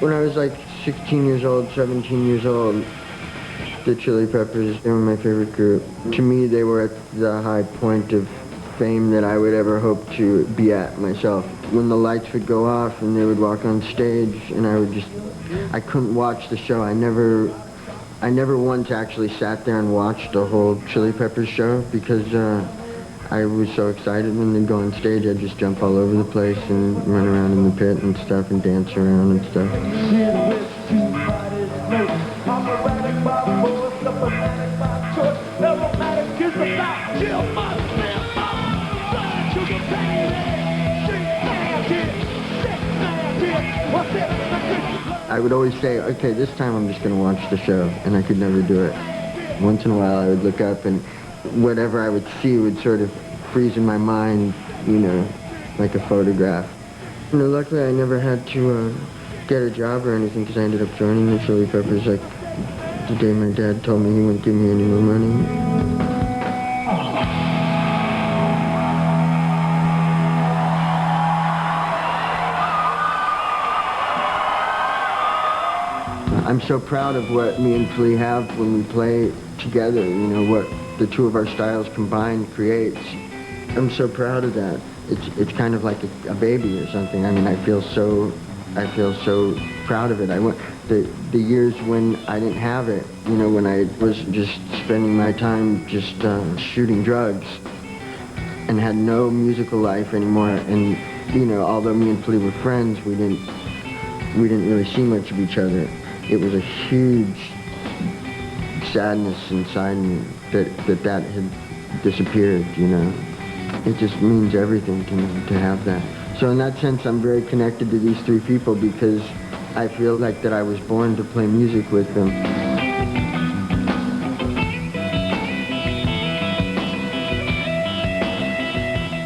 When I was like 16 years old, 17 years old, the Chili Peppers, they were my favorite group. To me, they were at the high point of fame that I would ever hope to be at myself. When the lights would go off and they would walk on stage and I couldn't watch the show. I never once actually sat there and watched a whole Chili Peppers show because I was so excited when they'd go on stage. I'd just jump all over the place and run around in the pit and stuff and dance around and stuff. I would always say, okay, this time I'm just going to watch the show, and I could never do it. Once in a while I would look up and whatever I would see would sort of freeze in my mind, you know, like a photograph. You know, luckily I never had to get a job or anything because I ended up joining the Chili Peppers like the day my dad told me he wouldn't give me any more money. I'm so proud of what me and Flea have when we play together, you know, what the two of our styles combined creates. I'm so proud of that. It's kind of like a baby or something. I mean, I feel so proud of it. The years when I didn't have it, you know, when I was just spending my time just shooting drugs and had no musical life anymore. And, you know, although me and Flea were friends, we didn't really see much of each other. It was a huge sadness inside me that had disappeared, you know. It just means everything to me to have that. So in that sense, I'm very connected to these three people because I feel like that I was born to play music with them.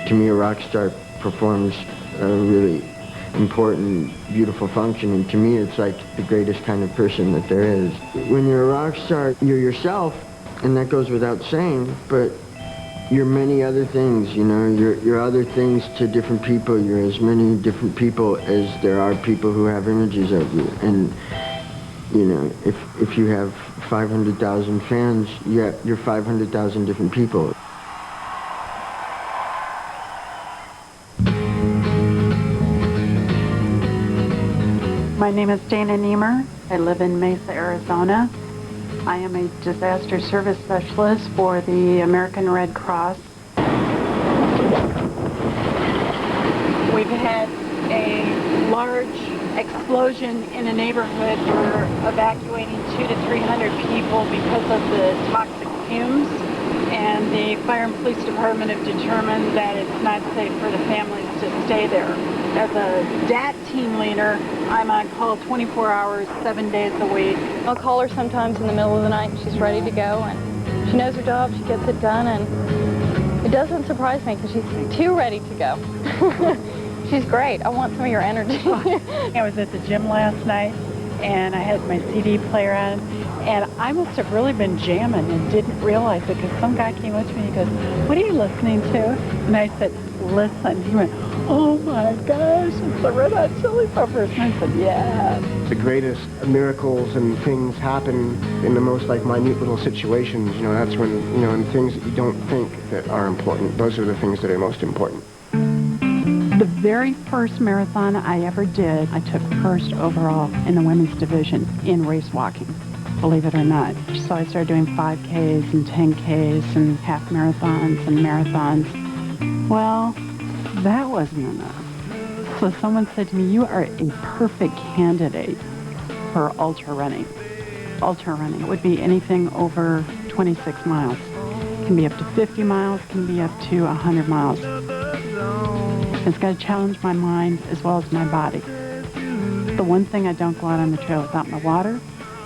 To me, a rock star performs a really important, beautiful function, and to me it's like the greatest kind of person that there is. When you're a rock star, you're yourself, and that goes without saying, but you're many other things, you know. You're other things to different people. You're as many different people as there are people who have images of you. And, you know, if you have 500,000 fans, you're 500,000 different people. My name is Dana Niemer. I live in Mesa, Arizona. I am a disaster service specialist for the American Red Cross. We've had a large explosion in a neighborhood. We're evacuating 200 to 300 people because of the toxic fumes. And the fire and police department have determined that it's not safe for the families to stay there. As a DAT team leader, I'm on call 24 hours, 7 days a week. I'll call her sometimes in the middle of the night and she's ready to go, and she knows her job, she gets it done, and it doesn't surprise me because she's too ready to go. She's great. I want some of your energy. I was at the gym last night and I had my CD player on, and I must have really been jamming and didn't realize it because some guy came up to me and he goes, "What are you listening to?" And I said, "Listen." He went, "Oh my gosh, it's the Red Hot Chili Peppers." And I said, "Yeah." The greatest miracles and things happen in the most like minute little situations. You know, that's when, you know, and things that you don't think that are important. Those are the things that are most important. The very first marathon I ever did, I took first overall in the women's division in race walking, believe it or not. So I started doing 5Ks and 10Ks and half marathons and marathons. Well, that wasn't enough. So someone said to me, "You are a perfect candidate for ultra running." Ultra running, it would be anything over 26 miles. It can be up to 50 miles, can be up to 100 miles. It's got to challenge my mind as well as my body. The one thing I don't go out on the trail without my water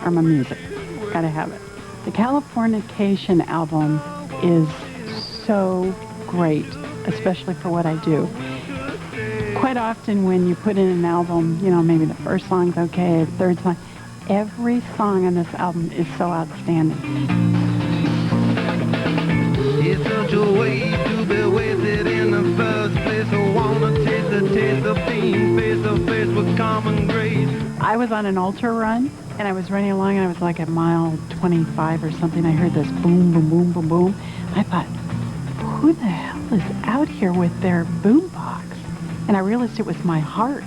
or my music. Got to have it. The Californication album is so great, especially for what I do. Quite often when you put in an album, you know, maybe the first song's okay, the third song, every song on this album is so outstanding. It's such a way to be wasted in the first place. I wanna taste the taste of being face to face with common grace. I was on an ultra run, and I was running along, and I was like at mile 25 or something. I heard this boom, boom, boom, boom, boom. I thought, who the hell is out here with their boom box? And I realized it was my heart.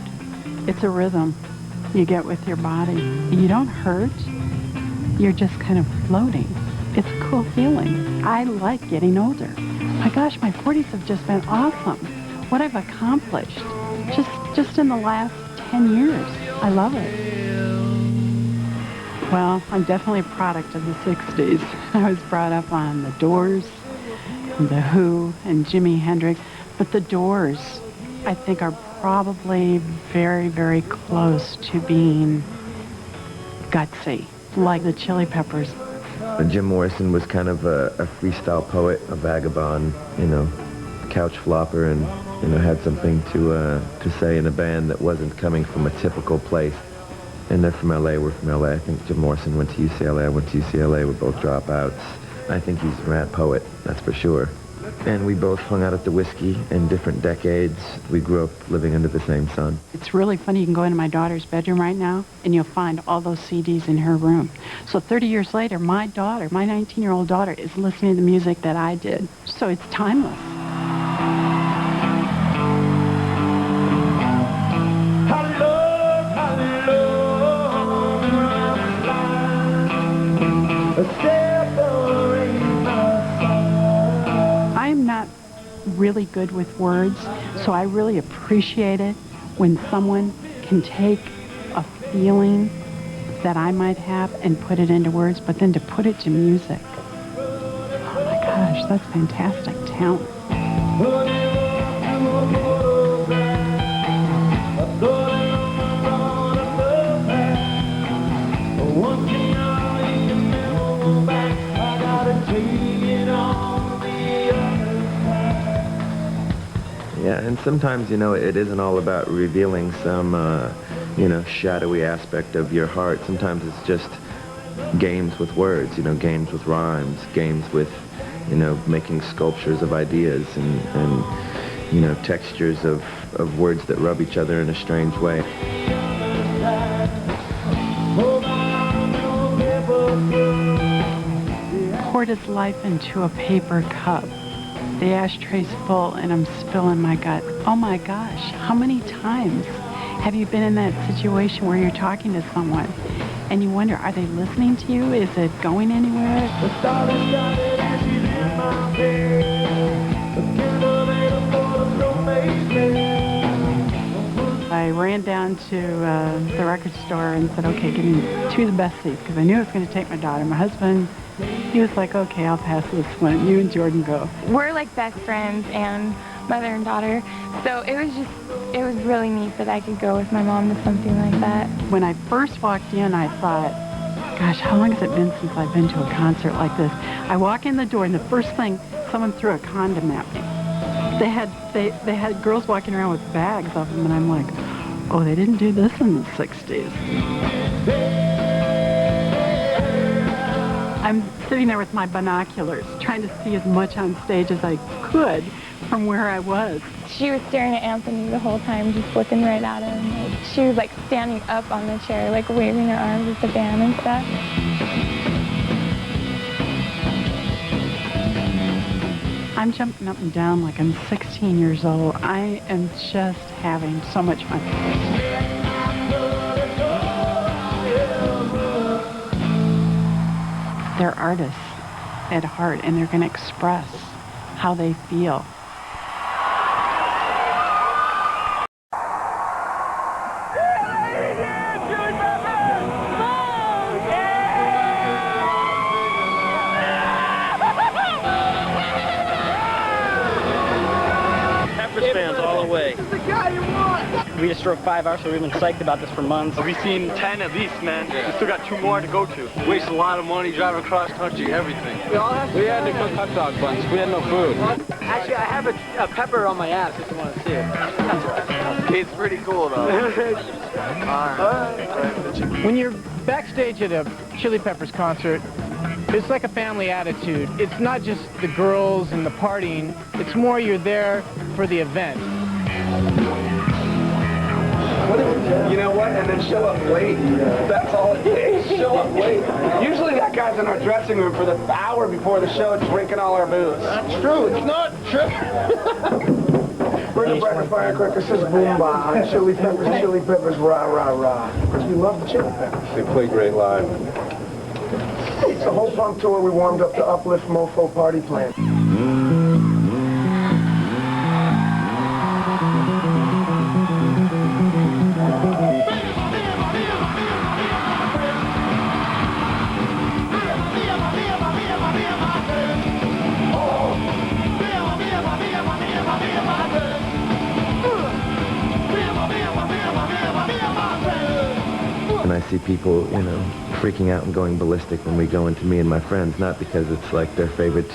It's a rhythm you get with your body. You don't hurt. You're just kind of floating. It's a cool feeling. I like getting older. My gosh, my 40s have just been awesome. What I've accomplished just in the last 10 years. I love it. Well, I'm definitely a product of the 60s. I was brought up on the Doors, and the Who, and Jimi Hendrix. But the Doors, I think, are probably very, very close to being gutsy, like the Chili Peppers. Jim Morrison was kind of a freestyle poet, a vagabond, you know, couch flopper, and, you know, had something to say in a band that wasn't coming from a typical place. And they're from LA, we're from LA. I think Jim Morrison went to UCLA, I went to UCLA, we're both dropouts. I think he's a rad poet, that's for sure. And we both hung out at the Whiskey in different decades. We grew up living under the same sun. It's really funny. You can go into my daughter's bedroom right now, and you'll find all those CDs in her room. So 30 years later, my daughter, my 19-year-old daughter, is listening to the music that I did. So it's timeless. I'm not really good with words, so I really appreciate it when someone can take a feeling that I might have and put it into words, but then to put it to music. Oh my gosh, that's fantastic talent. Yeah, and sometimes, you know, it isn't all about revealing some, you know, shadowy aspect of your heart. Sometimes it's just games with words, you know, games with rhymes, games with, you know, making sculptures of ideas and you know, textures of words that rub each other in a strange way. Poured his life into a paper cup. The ashtray's full and I'm spilling my gut. Oh my gosh, how many times have you been in that situation where you're talking to someone and you wonder, are they listening to you? Is it going anywhere? I ran down to the record store and said, okay, give me 2 of the best seats, because I knew I was going to take my daughter. My husband, he was like, okay, I'll pass this one. You and Jordan go. We're like best friends and mother and daughter, so it was really neat that I could go with my mom to something like that. When I first walked in, I thought, gosh, how long has it been since I've been to a concert like this? I walk in the door, and the first thing, someone threw a condom at me. They had girls walking around with bags of them, and I'm like, oh, they didn't do this in the 60s. I'm sitting there with my binoculars, trying to see as much on stage as I could from where I was. She was staring at Anthony the whole time, just looking right at him. Like, she was like standing up on the chair, like waving her arms at the band and stuff. I'm jumping up and down like I'm 16 years old. I am just having so much fun. They're artists at heart, and they're going to express how they feel. Fans all the way. This is the guy you want! We just drove 5 hours, so we've been psyched about this for months. We've seen 10 at least, man. We still got 2 more to go to. Waste a lot of money driving across country, everything. We had to cook hot dog buns. We had no food. Actually, I have a pepper on my ass if you want to see it. It's pretty cool, though. When you're backstage at a Chili Peppers concert, it's like a family attitude. It's not just the girls and the partying. It's more you're there for the event. You know what? And then show up late. That's all it takes. Show up late. Usually that guy's in our dressing room for the hour before the show drinking all our booze. That's true. It's not true. We're the Breakfast Firecrackers says boom bah. Chili peppers, rah, rah, rah. Because we love the chili peppers. They play great live. It's the whole punk tour we warmed up the Uplift Mofo party plan. And I see people, you know, freaking out and going ballistic when we go into Me and My Friends, not because it's like their favorite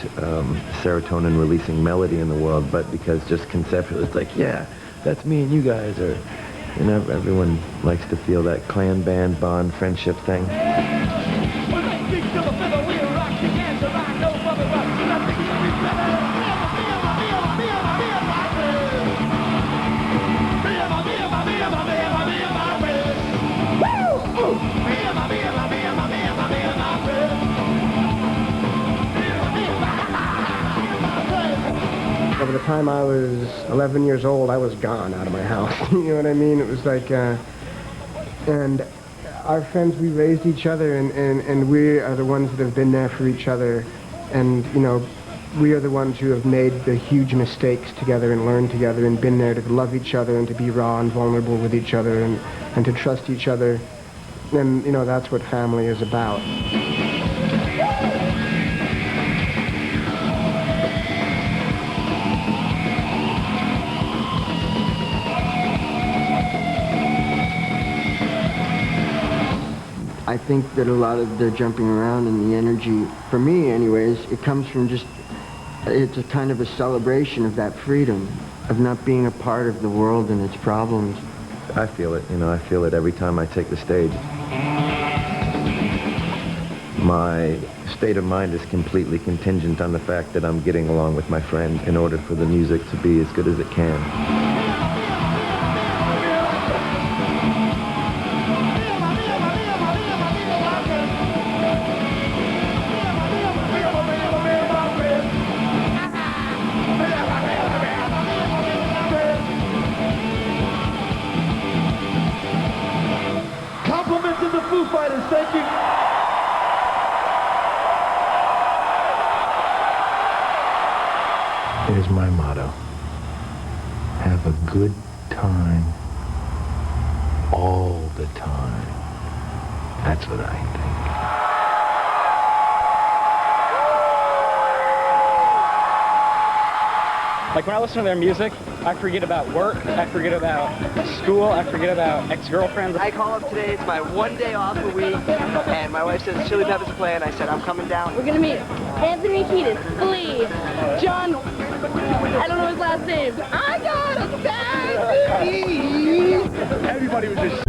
serotonin-releasing melody in the world, but because just conceptually it's like, yeah, that's me and you guys, or, you know, everyone likes to feel that clan band bond friendship thing. By the time I was 11 years old, I was gone out of my house. You know what I mean? It was like, and our friends, we raised each other, and we are the ones that have been there for each other. And, you know, we are the ones who have made the huge mistakes together and learned together and been there to love each other and to be raw and vulnerable with each other and to trust each other. And, you know, that's what family is about. I think that a lot of the jumping around and the energy, for me anyways, it comes from just, it's a kind of a celebration of that freedom, of not being a part of the world and its problems. I feel it, you know, I feel it every time I take the stage. My state of mind is completely contingent on the fact that I'm getting along with my friend in order for the music to be as good as it can. Compliments of the Foo Fighters, thank you. Here's my motto. Have a good time all the time. That's what I think. Like when I listen to their music, I forget about work, I forget about school, I forget about ex-girlfriends. I call up today, it's my one day off a week, and my wife says Chili Peppers play, and I said I'm coming down. We're gonna meet Anthony Kiedis, Flea, John, I don't know his last name. I got a bad disease. Everybody was just